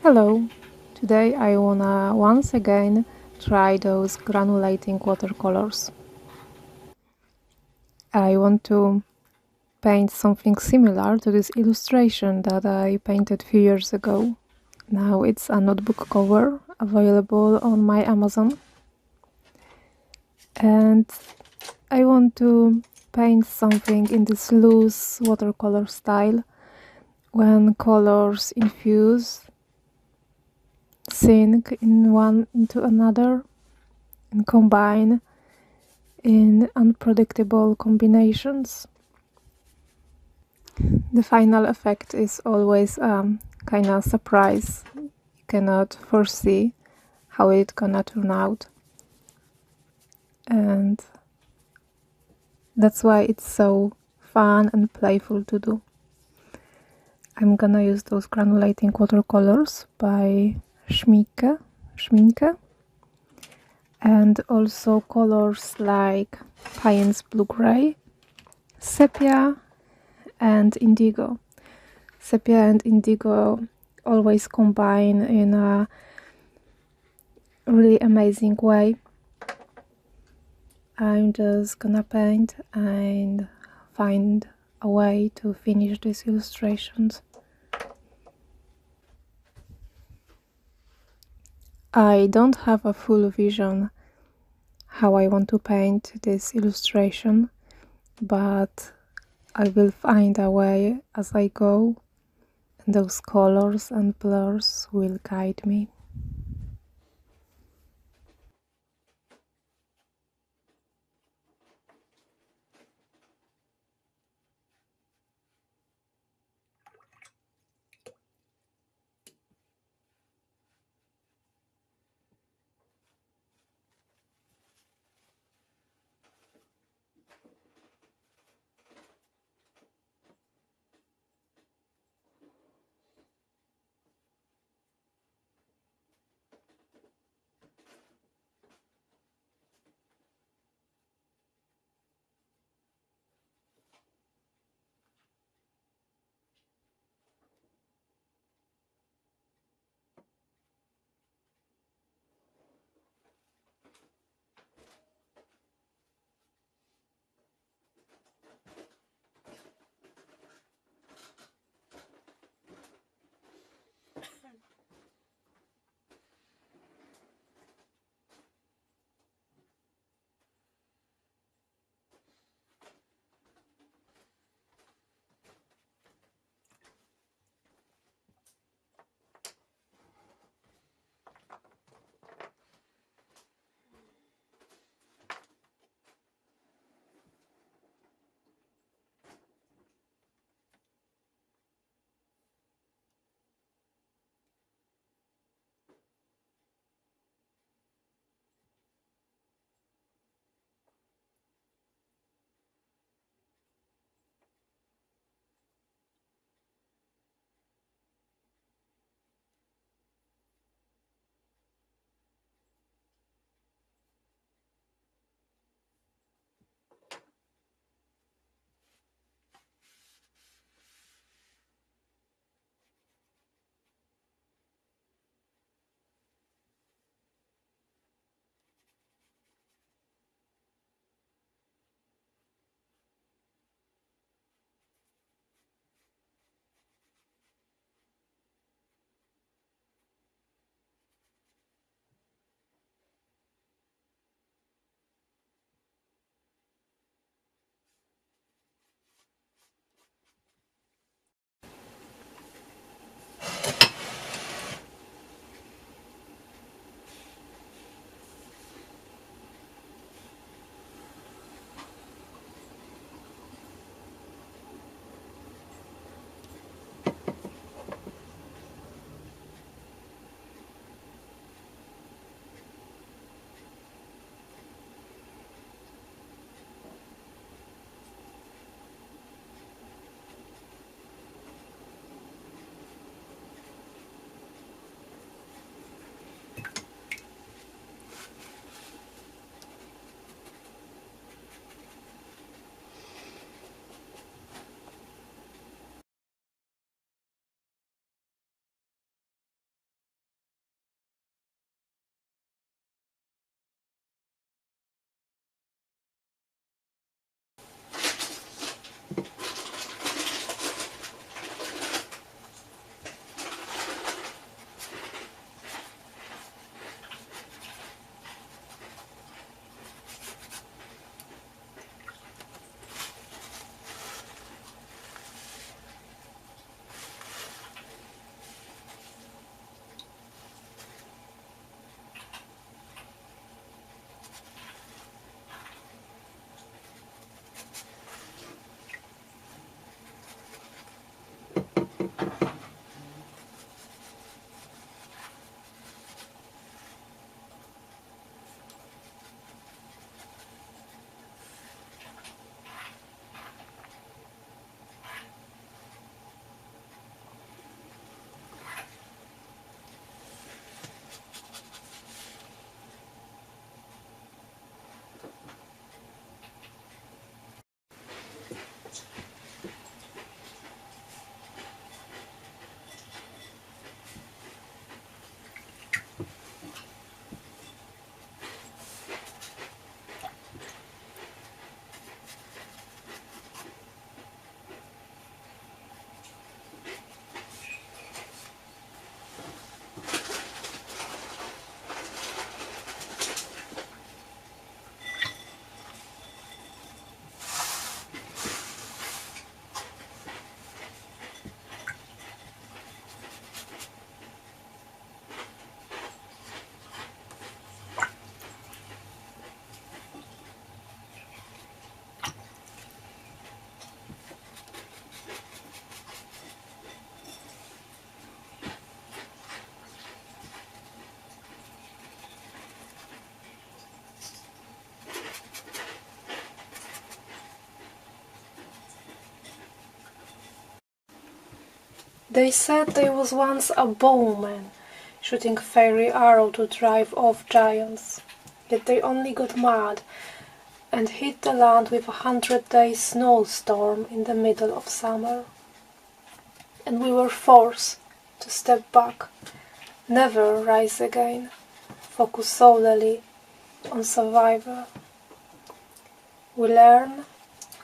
Hello! Today I wanna once again try those granulating watercolors. I want to paint something similar to this illustration that I painted a few years ago. Now it's a notebook cover available on my Amazon. And I want to paint something in this loose watercolor style when colors infuse, sink in one into another, and combine in unpredictable combinations. The final effect is always kind of surprise. You cannot foresee how it's gonna turn out, and that's why it's so fun and playful to do. I'm gonna use those granulating watercolors by Schmincke, and also colors like Payne's blue-gray, sepia, and indigo. Sepia and indigo always combine in a really amazing way. I'm just gonna paint and find a way to finish these illustrations. I don't have a full vision how I want to paint this illustration, but I will find a way as I go, and those colors and blurs will guide me. They said there was once a bowman shooting fairy arrow to drive off giants, yet they only got mad and hit the land with 100-day snowstorm in the middle of summer. And we were forced to step back, never rise again, focus solely on survival. We learn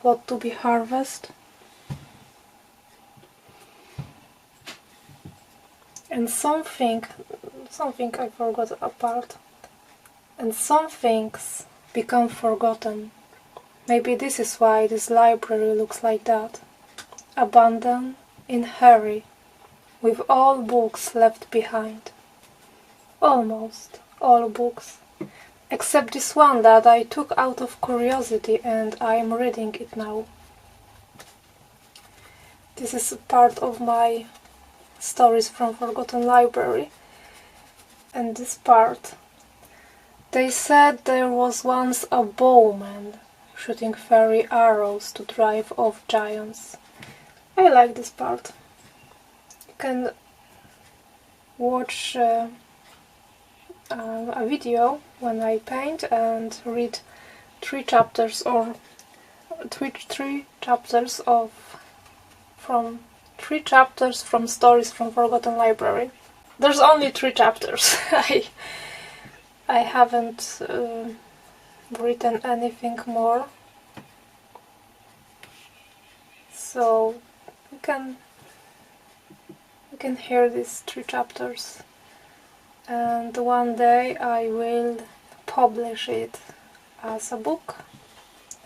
what to be harvested, and something I forgot apart, and some things become forgotten. Maybe this is why this library looks like that, abandoned, in hurry, with all books left behind. Almost all books, except this one that I took out of curiosity and I am reading it now. This is part of my Stories from Forgotten Library, and this part. They said there was once a bowman shooting fairy arrows to drive off giants. I like this part. You can watch a video when I paint and read three chapters from Stories from Forgotten Library. There's only 3 chapters. I haven't written anything more, so you can hear these 3 chapters, and one day I will publish it as a book,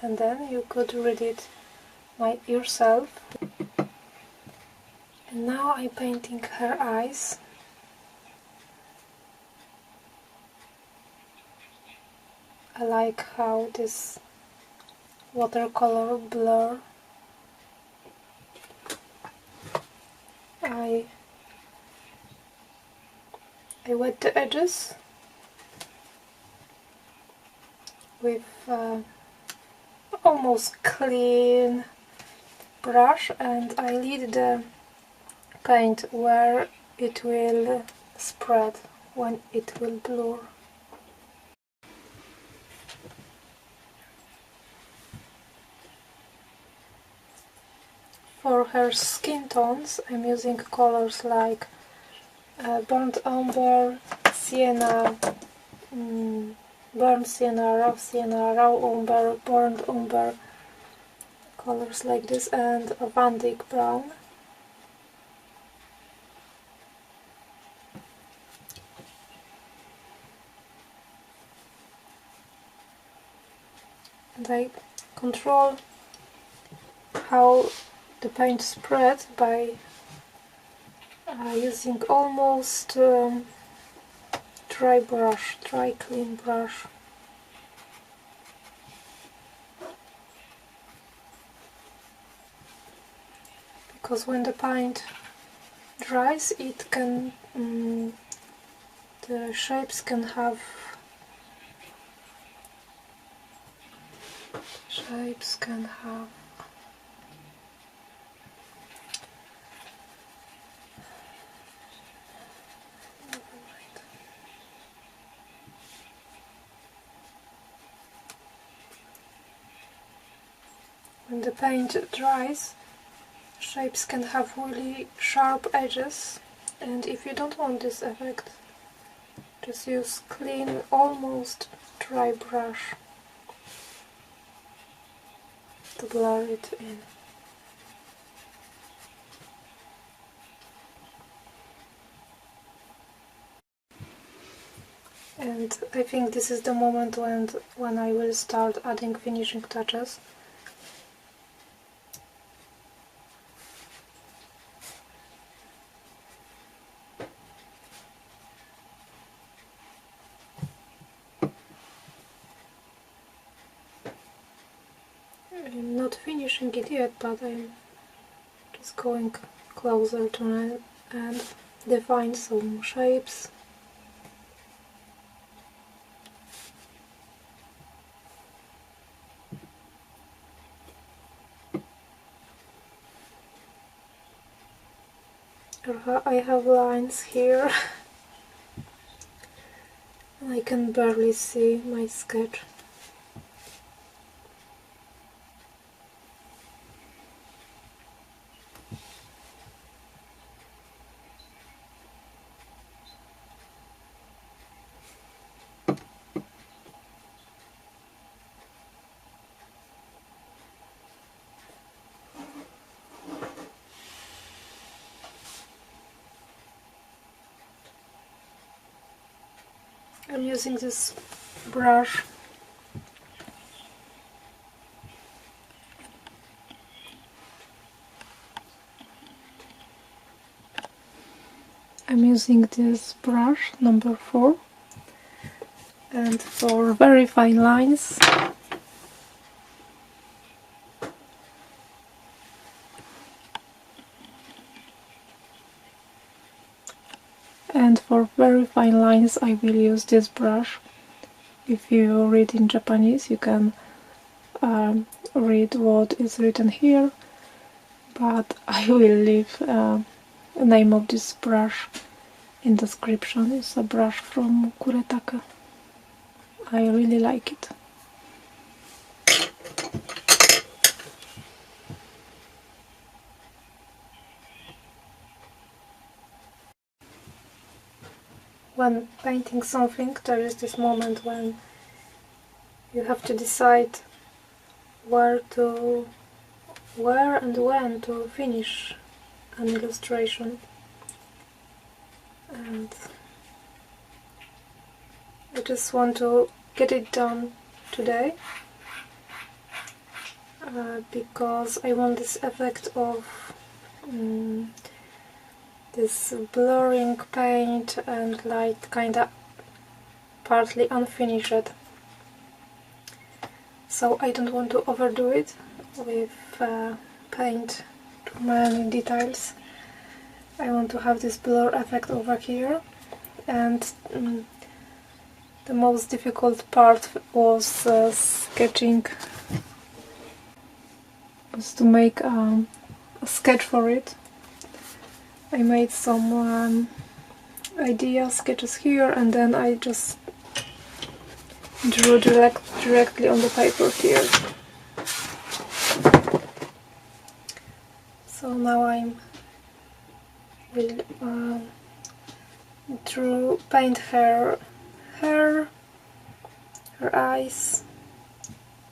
and then you could read it yourself. And now I'm painting her eyes. I like how this watercolor blur. I wet the edges with almost clean brush, and I leave the paint where it will spread when it will blur. For her skin tones I'm using colors like burnt umber, sienna, burnt sienna, raw umber, burnt umber, colors like this, and a Van Dyck brown. And I control how the paint spread by using almost dry clean brush. Because when the paint dries, it can the shapes can have when the paint dries, shapes can have really sharp edges, and if you don't want this effect, just use clean, almost dry brush to blur it in. And I think this is the moment when I will start adding finishing touches. I'm not finishing it yet, but I'm just going closer to it and define some shapes. I have lines here and I can barely see my sketch. I'm using this brush. I'm using this brush number 4, and for very fine lines I will use this brush. If you read in Japanese, you can read what is written here, but I will leave the name of this brush in description. It's a brush from Kuretake. I really like it. When painting something, there is this moment when you have to decide where and when to finish an illustration, and I just want to get it done today, because I want this effect of this blurring paint and like kinda partly unfinished. So I don't want to overdo it with paint too many details. I want to have this blur effect over here, and the most difficult part was sketching, was to make a sketch for it. I made some idea sketches here, and then I just drew directly on the paper here. So now I will paint her hair, her eyes,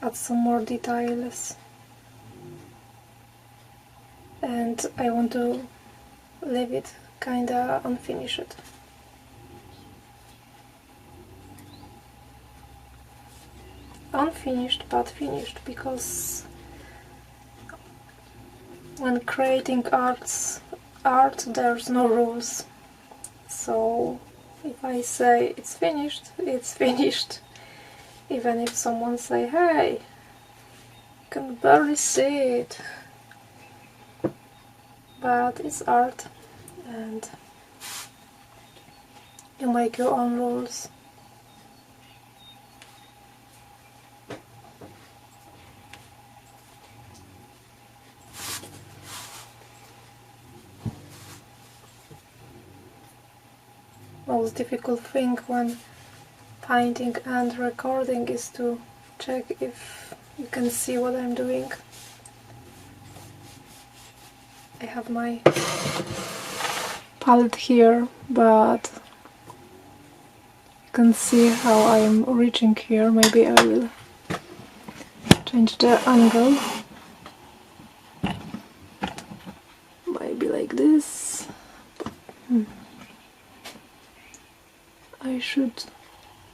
add some more details, and I want to leave it kinda unfinished. Unfinished but finished, because when creating art there's no rules. So if I say it's finished, it's finished. Even if someone say, hey, you can barely see it. But it's art, and you make your own rules. Most difficult thing when painting and recording is to check if you can see what I'm doing. I have my palette here, but you can see how I'm reaching here. Maybe I will change the angle. Maybe like this. I should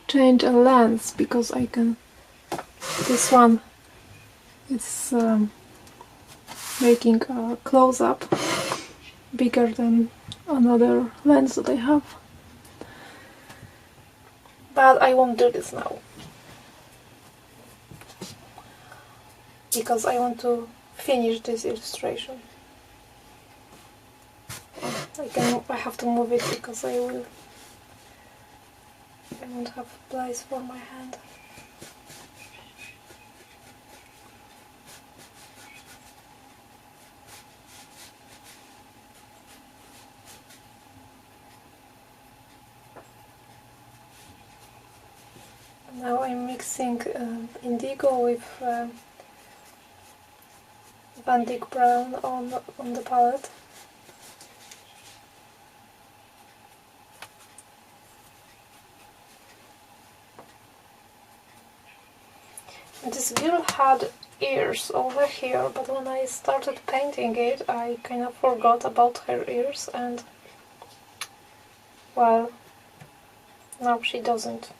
change a lens, because I can... This one is making a close-up bigger than another lens that I have. But I won't do this now, because I want to finish this illustration. I have to move it because I won't have place for my hand. Now I'm mixing indigo with Van Dyck brown on the palette. This girl had ears over here, but when I started painting it, I kind of forgot about her ears, and well, now she doesn't.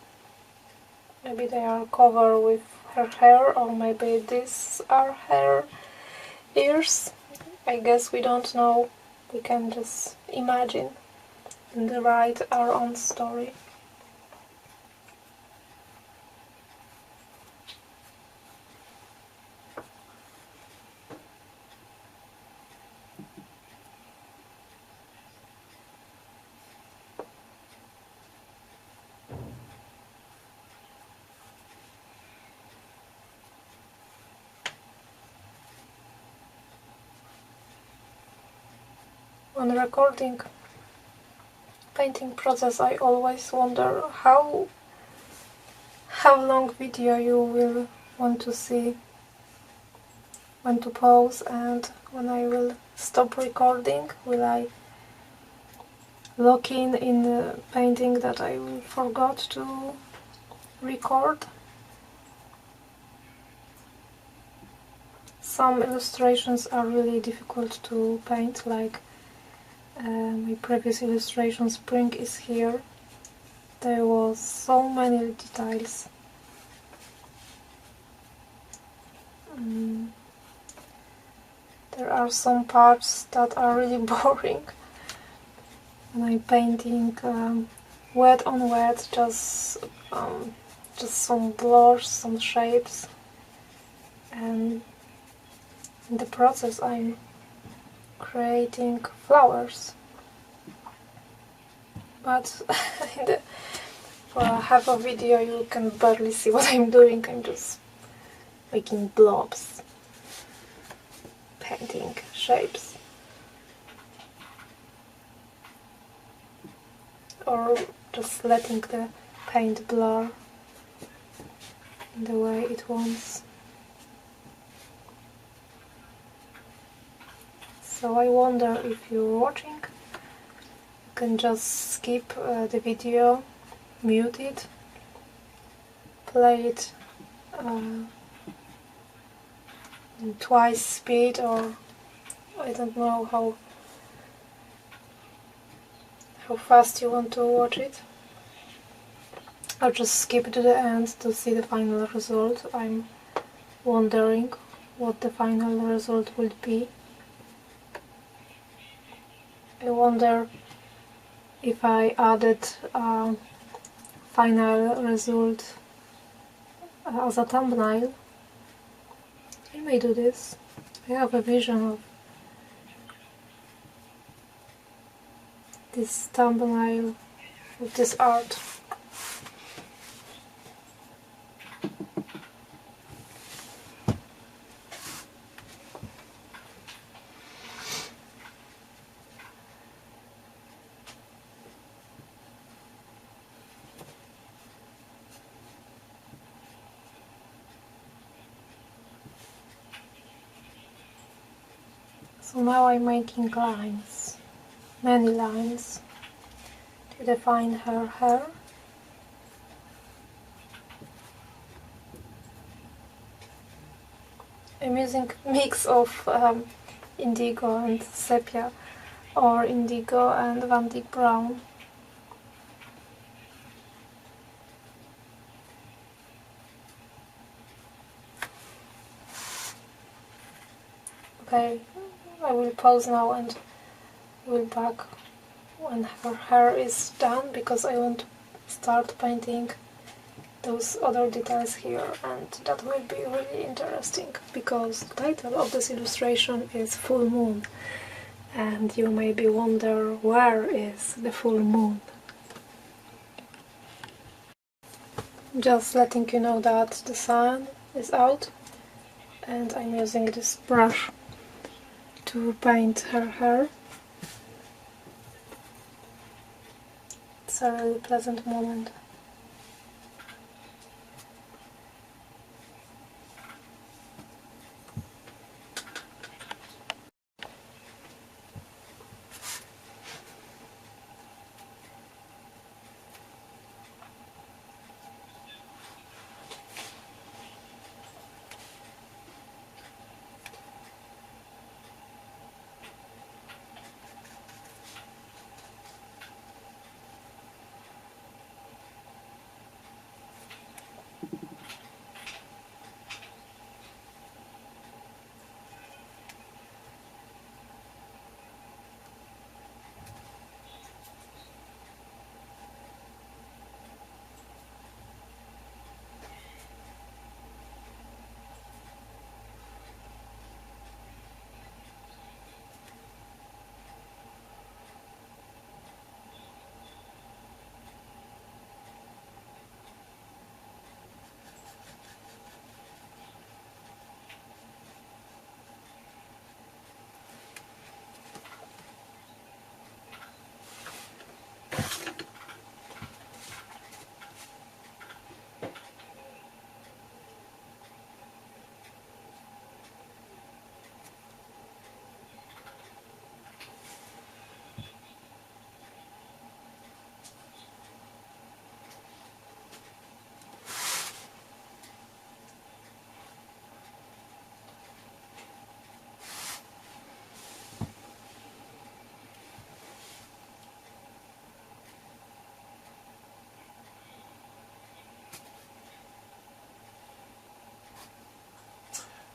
Maybe they are covered with her hair, or maybe these are her ears. I guess we don't know. We can just imagine and write our own story. When recording painting process, I always wonder how long video you will want to see, when to pause, and when I will stop recording. Will I lock in the painting that I forgot to record? Some illustrations are really difficult to paint, like my previous illustration, Spring is Here. There was so many details. There are some parts that are really boring. And I'm painting wet on wet, just some blurs, some shapes, and in the process I'm creating flowers. But for half a video you can barely see what I'm doing. I'm just making blobs, painting shapes, or just letting the paint blur in the way it wants. So I wonder, if you're watching, you can just skip the video, mute it, play it in twice speed, or I don't know how fast you want to watch it, or just skip to the end to see the final result. I'm wondering what the final result will be. I wonder if I added a final result as a thumbnail. I may do this. I have a vision of this thumbnail with this art. So now I'm making lines, many lines, to define her hair. I'm using a mix of indigo and sepia, or indigo and Van Dyck brown. Okay, I will pause now and will back when her hair is done, because I want to start painting those other details here, and that will be really interesting, because the title of this illustration is Full Moon, and you maybe wonder, where is the full moon? Just letting you know that the sun is out, and I'm using this brush to paint her hair. It's a really pleasant moment.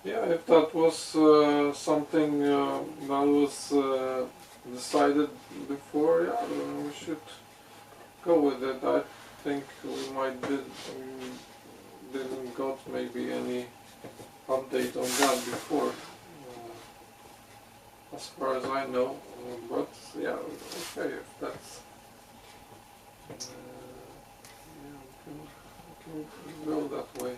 yeah, if that was something that was decided before, yeah, we should go with it. I think we might didn't got maybe any update on that before, as far as I know. But yeah, okay, if that's yeah, we can go that way.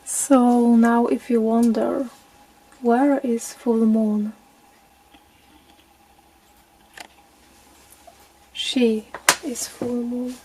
So now if you wonder, where is full moon? She is full moon.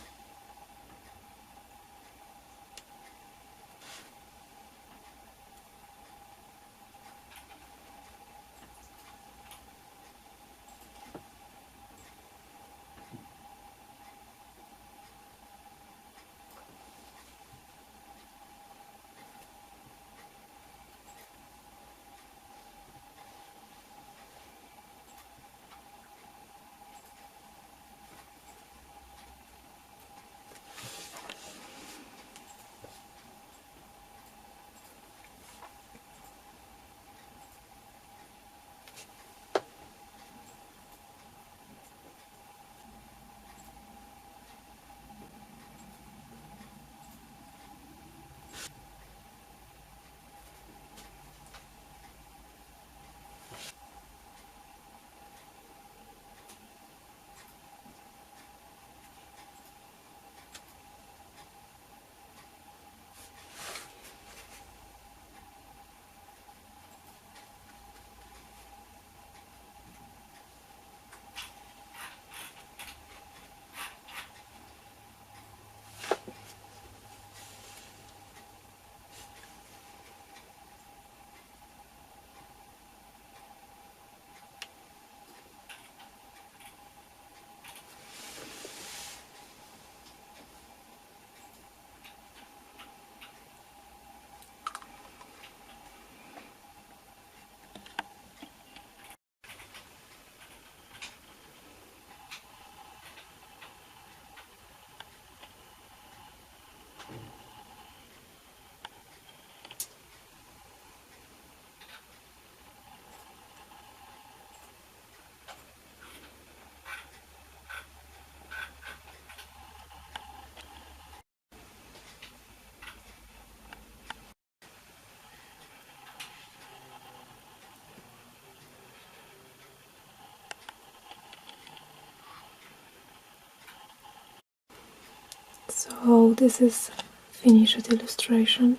So this is finished illustration.